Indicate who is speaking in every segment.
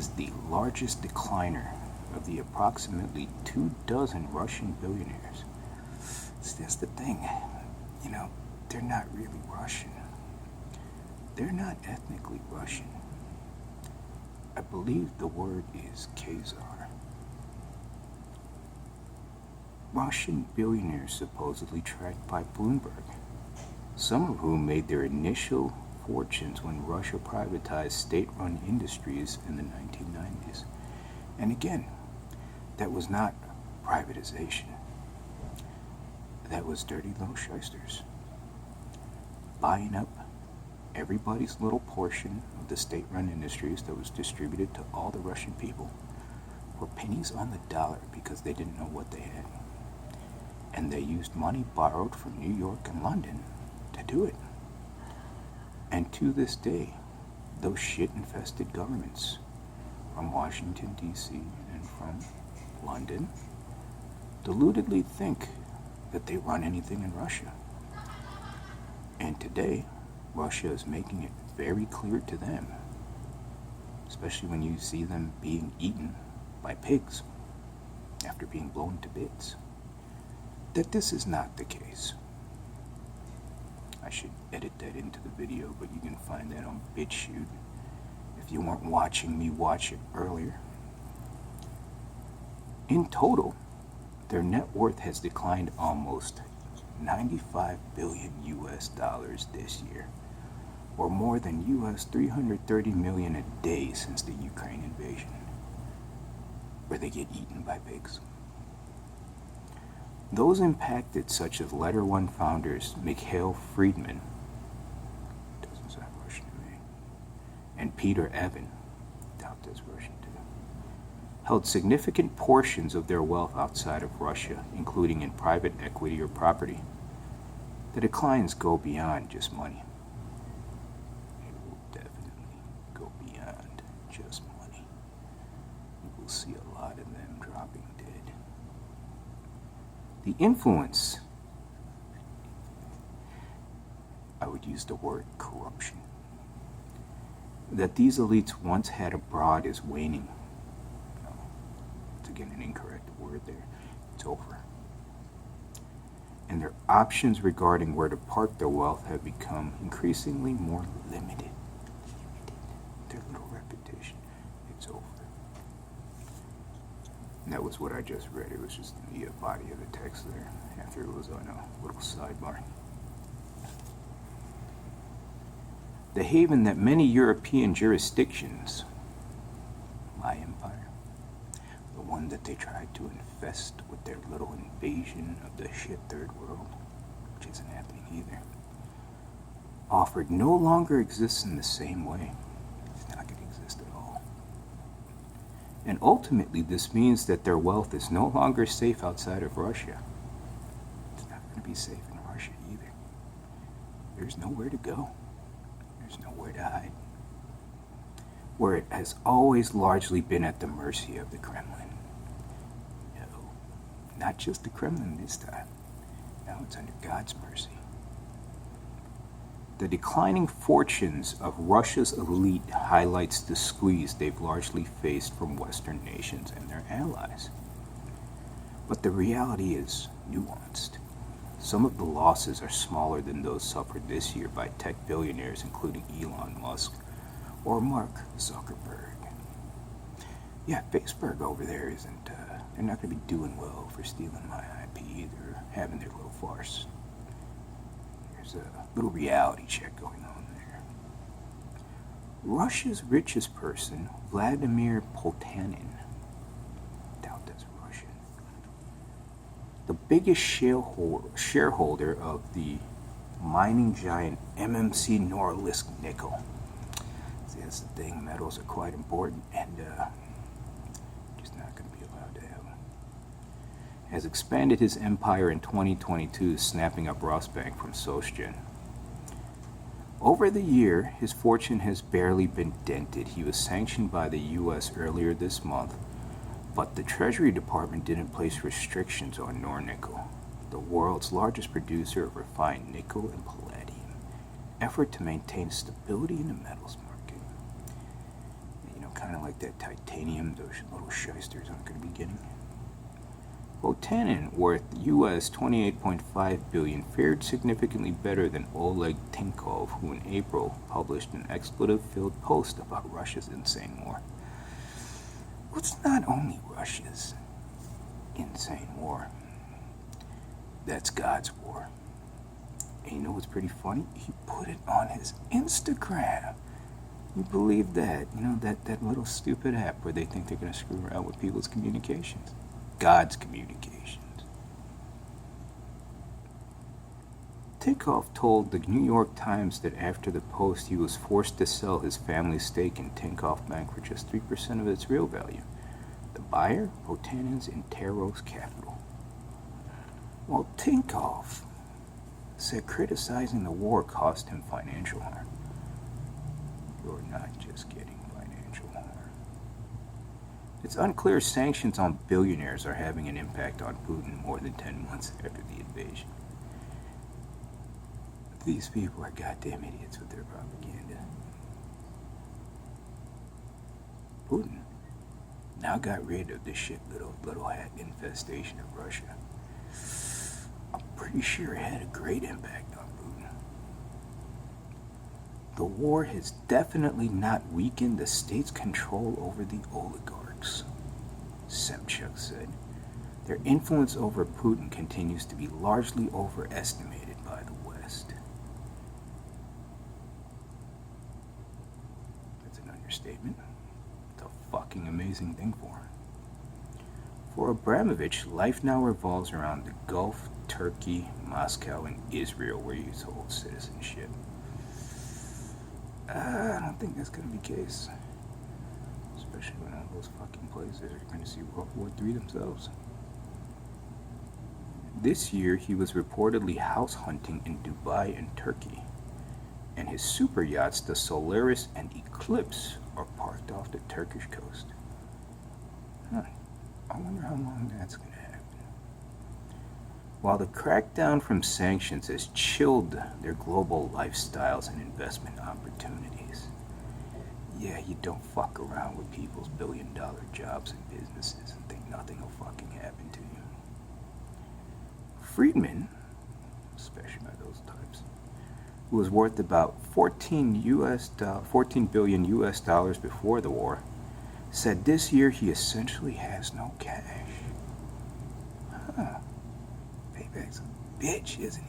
Speaker 1: is the largest decliner of the approximately 24 Russian billionaires. So that's the thing. They're not really Russian. They're not ethnically Russian. I believe the word is Khazar. Russian billionaires supposedly tracked by Bloomberg, some of whom made their initial fortunes when Russia privatized state-run industries in the 1990s. And again, that was not privatization. That was dirty little shysters buying up everybody's little portion of the state-run industries that was distributed to all the Russian people for pennies on the dollar because they didn't know what they had. And they used money borrowed from New York and London to do it. And to this day, those shit-infested governments from Washington, D.C. and from London deludedly think that they run anything in Russia. And today, Russia is making it very clear to them, especially when you see them being eaten by pigs after being blown to bits, that this is not the case. I should edit that into the video, but you can find that on BitChute. If you weren't watching me watch it earlier. In total, their net worth has declined almost 95 billion US dollars this year, or more than US 330 million a day since the Ukraine invasion, where they get eaten by pigs. Those impacted, such as Letter One founders Mikhail Friedman, doesn't sound Russian to me, and Peter Evan, doubt that's Russian too, held significant portions of their wealth outside of Russia, including in private equity or property. The declines go beyond just money. It will definitely go beyond just money. You will see a lot of them dropping dead. The influence, I would use the word corruption, that these elites once had abroad is waning. It's again an incorrect word there. It's over. And their options regarding where to park their wealth have become increasingly more limited. Their little reputation, it's over. And that was what I just read. It was just the body of the text there, after it was on a little sidebar. The haven that many European jurisdictions, my empire, the one that they tried to infest with their little invasion of the shit third world, which isn't happening either, offered no longer exists in the same way. It's not going to exist at all. And ultimately, this means that their wealth is no longer safe outside of Russia. It's not going to be safe in Russia either. There's nowhere to go. There's nowhere to hide. Where it has always largely been at the mercy of the Kremlin. No, not just the Kremlin this time. Now it's under God's mercy. The declining fortunes of Russia's elite highlights the squeeze they've largely faced from Western nations and their allies. But the reality is nuanced. Some of the losses are smaller than those suffered this year by tech billionaires, including Elon Musk or Mark Zuckerberg. Yeah, Facebook over there isn't, they're not going to be doing well for stealing my IP either, having their little farce. There's a little reality check going on there. Russia's richest person, Vladimir Potanin, doubt that's Russian, the biggest shareholder of the mining giant MMC Norilsk Nickel. See, that's the thing, metals are quite important, and just not going to be allowed to have them. Has expanded his empire in 2022, snapping up Rosbank from SocGen. Over the year, his fortune has barely been dented. He was sanctioned by the U.S. earlier this month, but the Treasury Department didn't place restrictions on Nornickel, the world's largest producer of refined nickel and palladium, effort to maintain stability in the metals market. You know, kind kind of like that titanium those little shysters aren't going to be getting. Botanin, worth US $28.5 billion, fared significantly better than Oleg Tinkov, who in April published an expletive-filled post about Russia's insane war. Well, it's not only Russia's insane war. That's God's war. And you know what's pretty funny? He put it on his Instagram. You believe that? You know, that little stupid app where they think they're going to screw around with people's communications. God's communications. Tinkoff told the New York Times that after the post he was forced to sell his family's stake in Tinkoff Bank for just 3% of its real value. The buyer, Botanin's Interos Capital. Well, Tinkoff said criticizing the war cost him financial harm. You're not just getting financial harm. It's unclear sanctions on billionaires are having an impact on Putin more than 10 months after the invasion. These people are goddamn idiots with their propaganda. Putin now got rid of this shit little hat infestation of Russia. I'm pretty sure it had a great impact on Putin. The war has definitely not weakened the state's control over the oligarchs, Semchuk said. Their influence over Putin continues to be largely overestimated by the West. That's an understatement. It's a fucking amazing thing for him. For Abramovich, life now revolves around the Gulf, Turkey, Moscow, and Israel, where he holds citizenship. I don't think that's going to be the case. Especially when all those fucking places are going to see World War III themselves. This year, he was reportedly house hunting in Dubai and Turkey. And his super yachts, the Solaris and Eclipse, are parked off the Turkish coast. I wonder how long that's going to happen. While the crackdown from sanctions has chilled their global lifestyles and investment opportunities, yeah, you don't fuck around with people's billion-dollar jobs and businesses and think nothing will fucking happen to you. Friedman, especially by those types, who was worth about $14 billion US dollars before the war, said this year he essentially has no cash. Payback's a bitch, isn't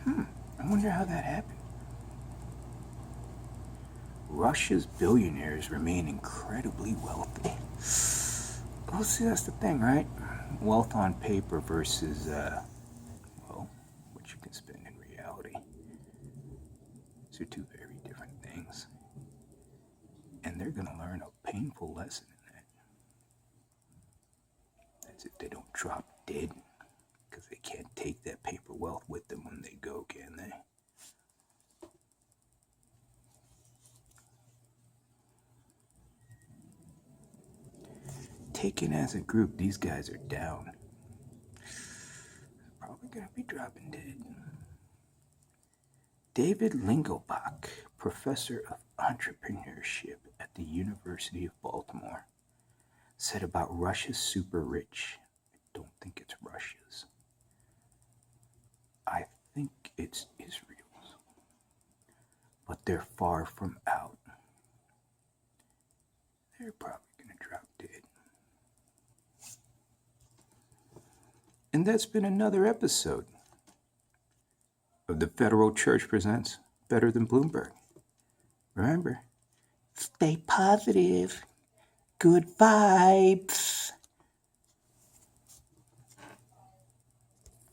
Speaker 1: it? I wonder how that happened. Russia's billionaires remain incredibly wealthy. Well, see, that's the thing, right? Wealth on paper versus, what you can spend in reality. These are two very different things. And they're going to learn a painful lesson in that. That's if they don't drop dead, because they can't take that paper wealth with them when they go, can they? Taken as a group, these guys are down. They're probably going to be dropping dead. David Lingelbach, professor of entrepreneurship at the University of Baltimore, said about Russia's super rich, I don't think it's Russia's. I think it's Israel's. But they're far from out. They're probably going to drop dead. And that's been another episode of the Federal Church Presents Better Than Bloomberg. Remember, stay positive. Good vibes.